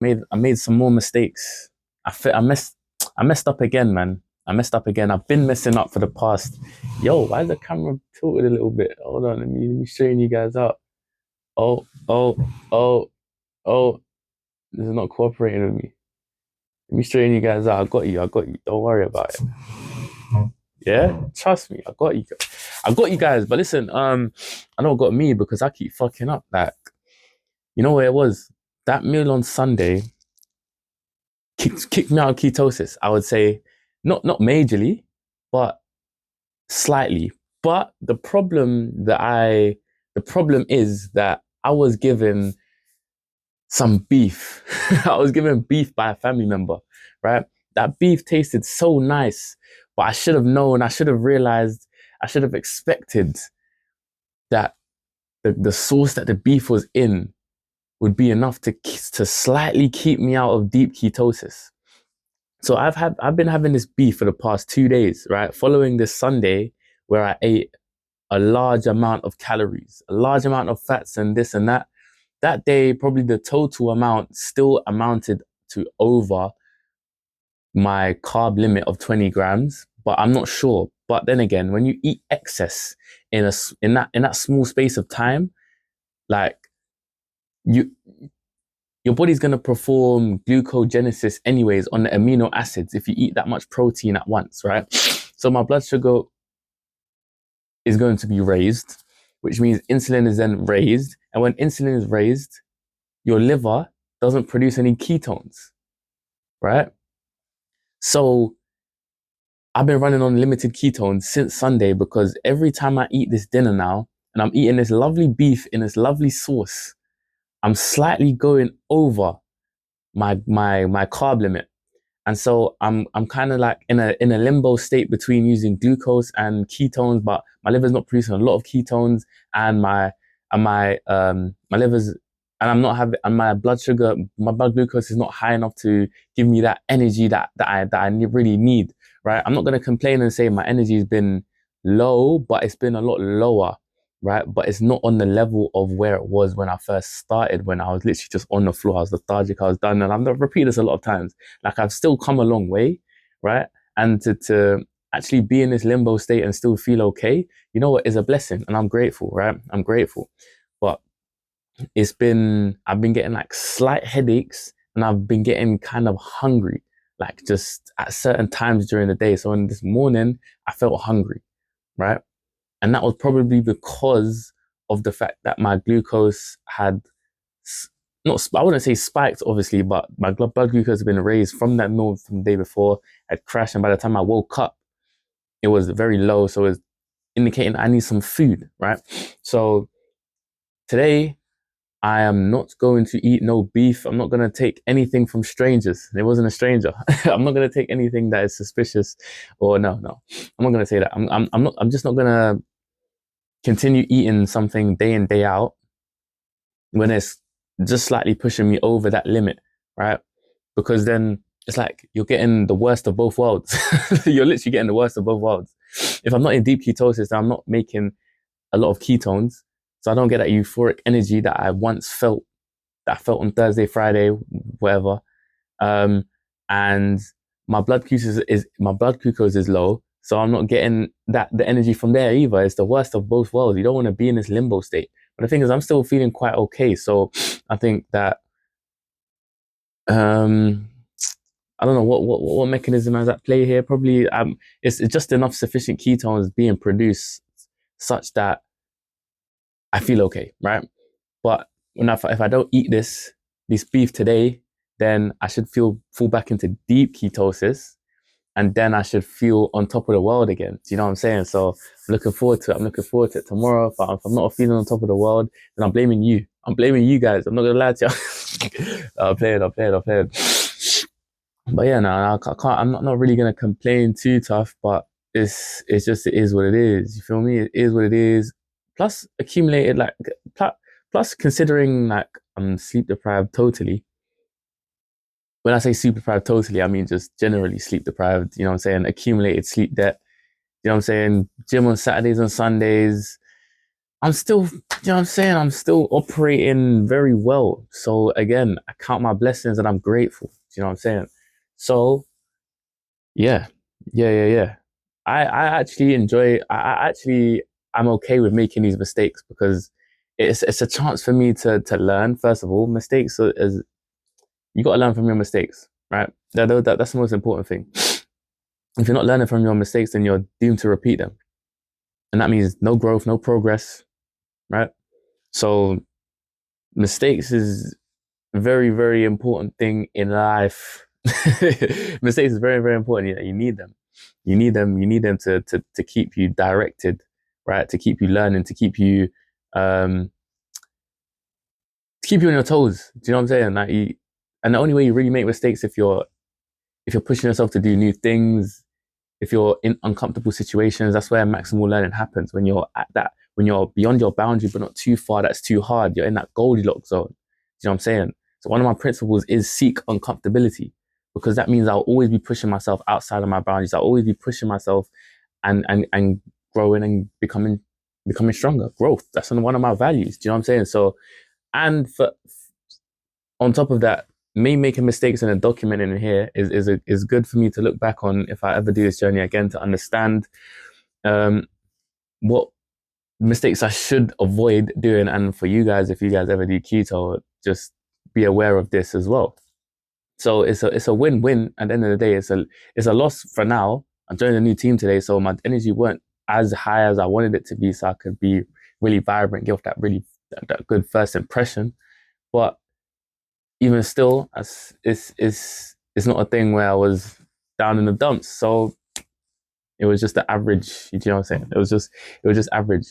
I made some more mistakes. I messed up again, man. I messed up again. I've been messing up for the past. Yo, why is the camera tilted a little bit? Hold on, let me straighten you guys out. Oh, oh, oh, oh. This is not cooperating with me. Let me straighten you guys out. I got you. I got you. Don't worry about it. Yeah, trust me. I got you. I got you guys. But listen, I know it got me because I keep fucking up. Like, you know what it was? That meal on Sunday kicked me out of ketosis. I would say, not majorly, but slightly. But the problem is that I was given some beef. I was given beef by a family member, right? That beef tasted so nice, but I should have known, I should have realized, I should have expected that the sauce that the beef was in would be enough to slightly keep me out of deep ketosis. So I've been having this beef for the past 2 days, right? Following this Sunday where I ate a large amount of calories, a large amount of fats and this and that. That day, probably the total amount still amounted to over my carb limit of 20 grams, but I'm not sure. But then again, when you eat excess in that small space of time, like you your body's going to perform glucogenesis anyways on the amino acids if you eat that much protein at once, right? So my blood sugar is going to be raised, which means insulin is then raised. And when insulin is raised, your liver doesn't produce any ketones, right? So I've been running on limited ketones since Sunday because every time I eat this dinner now, and I'm eating this lovely beef in this lovely sauce, I'm slightly going over my carb limit. And so I'm kind of like in a limbo state between using glucose and ketones, but my liver's not producing a lot of ketones, and my liver's and I'm not having and my blood glucose is not high enough to give me that energy that I really need, right? I'm not gonna complain and say my energy has been low, but it's been a lot lower, right? But it's not on the level of where it was when I first started, when I was literally just on the floor. I was lethargic, I was done. And I've repeated this a lot of times. Like I've still come a long way, right? And to actually be in this limbo state and still feel okay, you know what, is a blessing. And I'm grateful, right? I'm grateful. But I've been getting like slight headaches and I've been getting kind of hungry, like just at certain times during the day. So in this morning, I felt hungry, right? And that was probably because of the fact that my glucose had not, I wouldn't say spiked, obviously, but my blood glucose had been raised from that meal from the day before, had crashed. And by the time I woke up, it was very low. So it was indicating I need some food, right? So today, I am not going to eat no beef. I'm not going to take anything from strangers. It wasn't a stranger. I'm not going to take anything that is suspicious or no. I'm not going to say that. I'm just not going to continue eating something day in, day out when it's just slightly pushing me over that limit, right? Because then it's like you're getting the worst of both worlds. You're literally getting the worst of both worlds. If I'm not in deep ketosis, then I'm not making a lot of ketones. So I don't get that euphoric energy that I once felt, that I felt on Thursday, Friday, whatever. And my blood glucose is low. So I'm not getting the energy from there either. It's the worst of both worlds. You don't want to be in this limbo state. But the thing is, I'm still feeling quite okay. So I think that um, I don't know what mechanism is at play here. Probably it's just enough sufficient ketones being produced such that I feel okay, right? But if I don't eat this beef today, then I should fall back into deep ketosis, and then I should feel on top of the world again. Do you know what I'm saying? So I'm looking forward to it. I'm looking forward to it tomorrow. If I'm not feeling on top of the world, then I'm blaming you. I'm blaming you guys. I'm not gonna lie to you. I'll play it. But yeah, no, I can't. I'm not really gonna complain too tough. But it's just it is what it is. You feel me? It is what it is. Plus accumulated like plus considering like I'm sleep deprived totally. When I say sleep deprived totally, I mean just generally sleep deprived. You know what I'm saying? Accumulated sleep debt. You know what I'm saying? Gym on Saturdays and Sundays. I'm still you know what I'm saying? I'm still operating very well. So again, I count my blessings and I'm grateful. Do you know what I'm saying? So yeah, yeah. I actually enjoy. I'm okay with making these mistakes because it's a chance for me to learn. First of all, mistakes is you got to learn from your mistakes, right? That's the most important thing. If you're not learning from your mistakes, then you're doomed to repeat them, and that means no growth, no progress, right? So mistakes is a very, very important thing in life. Mistakes is very, very important. You need them. You need them. You need them to keep you directed, right? To keep you learning, um to keep you on your toes. Do you know what I'm saying? And the only way you really make mistakes if you're pushing yourself to do new things, if you're in uncomfortable situations, that's where maximal learning happens. When you're beyond your boundary, but not too far, that's too hard. You're in that goldilocks zone. You know what I'm saying? So one of my principles is seek uncomfortability because that means I'll always be pushing myself outside of my boundaries. I'll always be pushing myself and growing and becoming stronger. Growth. That's one of my values. Do you know what I'm saying? So, and on top of that, me making mistakes and then documenting it here is good for me to look back on if I ever do this journey again to understand um, what mistakes I should avoid doing. And for you guys, if you guys ever do keto, just be aware of this as well. So it's a win-win. At the end of the day, it's a loss for now. I'm joining a new team today, so my energy weren't as high as I wanted it to be, so I could be really vibrant, give off that good first impression. But even still, it's not a thing where I was down in the dumps. So it was just the average. You know what I'm saying? It was just average,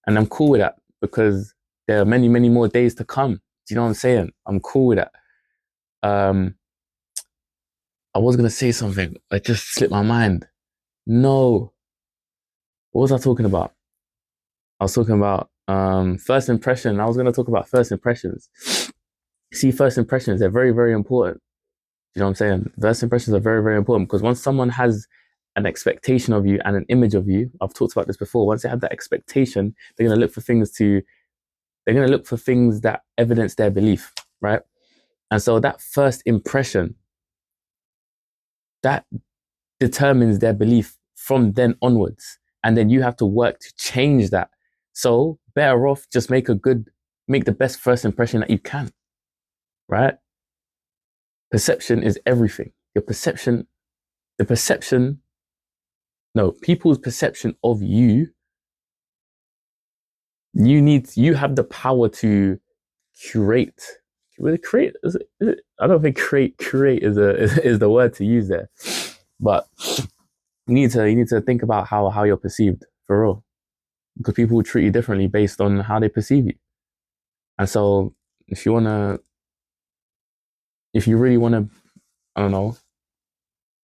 and I'm cool with that because there are many many more days to come. Do you know what I'm saying? I'm cool with that. Um, I was gonna say something. It just slipped my mind. No, what was I talking about? I was talking about first impression. I was gonna talk about first impressions. See, first impressions, they're very, very important. You know what I'm saying? First impressions are very, very important because once someone has an expectation of you and an image of you, I've talked about this before. Once they have that expectation, they're gonna look for things that evidence their belief, right? And so that first impression, that determines their belief from then onwards. And then you have to work to change that. So better off just make the best first impression that you can, right? Perception is everything. The perception, no, people's perception of you, you have the power to curate. Will it create? I don't think create is the word to use there, but you need to think about how you're perceived for real, because people will treat you differently based on how they perceive you. And so, if you really wanna, I don't know,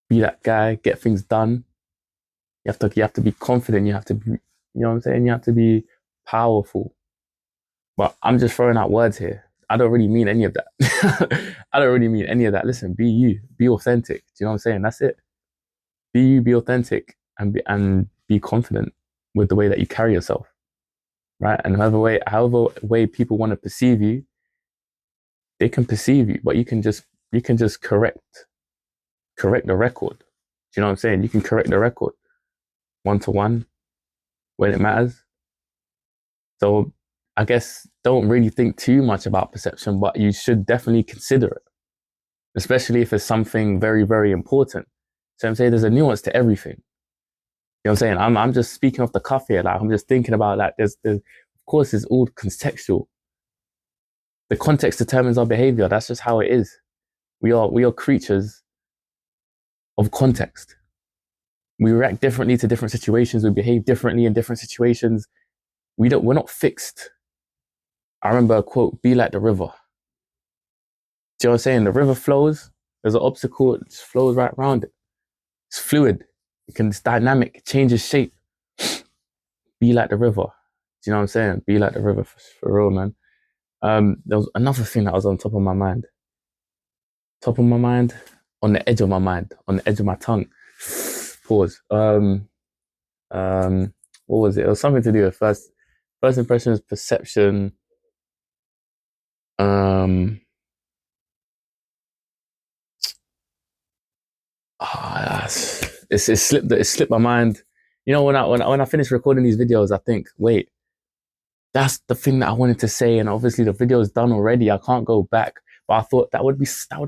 be that guy, get things done, you have to be confident. You have to be, you know what I'm saying. You have to be powerful. But I'm just throwing out words here. I don't really mean any of that. I don't really mean any of that. Listen, be you, be authentic. Do you know what I'm saying? That's it. Be you, be authentic, and be confident with the way that you carry yourself, right? And however way people want to perceive you, they can perceive you, but you can just correct the record. Do you know what I'm saying? You can correct the record one to one when it matters. So I guess don't really think too much about perception, but you should definitely consider it, especially if it's something very, very important. So I'm saying there's a nuance to everything. You know what I'm saying? I'm just speaking off the cuff here. Like I'm just thinking about like there's of course it's all contextual. The context determines our behavior. That's just how it is. We are creatures of context. We react differently to different situations. We behave differently in different situations. We're not fixed. I remember a quote, be like the river. Do you know what I'm saying? The river flows, there's an obstacle, it just flows right around it. It's fluid, it's dynamic, it changes shape. Be like the river. Do you know what I'm saying? Be like the river for real, man. There was another thing that was on top of my mind. Top of my mind, on the edge of my mind, on the edge of my tongue. Pause. What was it? It was something to do with First impressions, perception. Um, it's slipped my mind. You know, when I finish recording these videos, I think, wait, that's the thing that I wanted to say, and obviously the video is done already. I can't go back. But I thought that would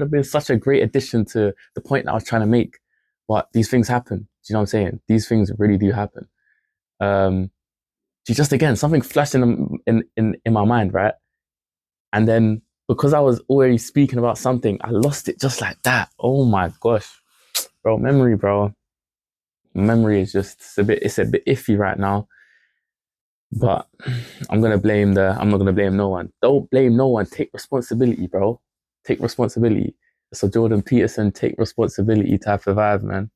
have been such a great addition to the point that I was trying to make. But these things happen. Do you know what I'm saying? These things really do happen. Um, just again, something flashed in my mind, right? And then because I was already speaking about something, I lost it just like that. Oh my gosh, bro, memory, bro. Memory is just it's a bit iffy right now. But I'm not gonna blame no one. Don't blame no one. Take responsibility, bro. Take responsibility. So Jordan Peterson, take responsibility type of vibe, man.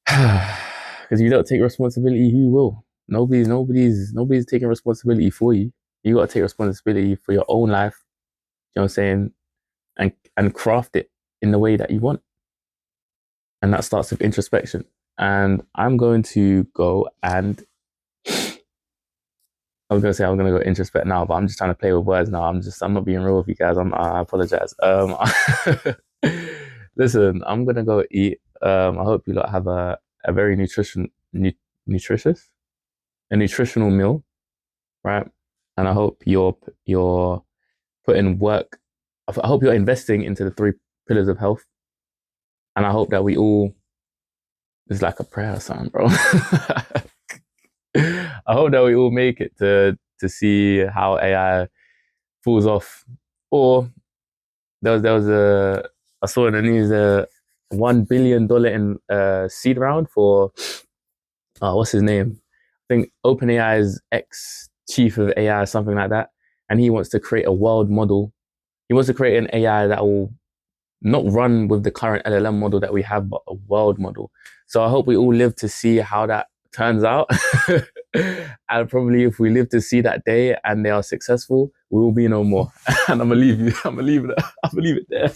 Because you don't take responsibility, who will? Nobody's taking responsibility for you. You gotta take responsibility for your own life. You know what I'm saying? And craft it in the way that you want. And that starts with introspection. And I'm going to go and I was gonna say I'm gonna go introspect now, but I'm just trying to play with words now. I'm not being real with you guys. I apologize. Listen, I'm gonna go eat. I hope you lot have a very nutritious, a nutritional meal, right? And I hope you're putting work. I hope you're investing into the three pillars of health, and I hope that we all. It's like a prayer or something, bro. I hope that we all make it to see how AI falls off. Or there was a I saw in the news $1 billion in seed round for what's his name? I think OpenAI's ex chief of AI, something like that, and he wants to create a world model. He wants to create an AI that will not run with the current LLM model that we have, but a world model. So I hope we all live to see how that turns out. And probably if we live to see that day and they are successful, we will be no more. And I'm gonna leave you. I'm gonna leave it. I'm gonna leave it there.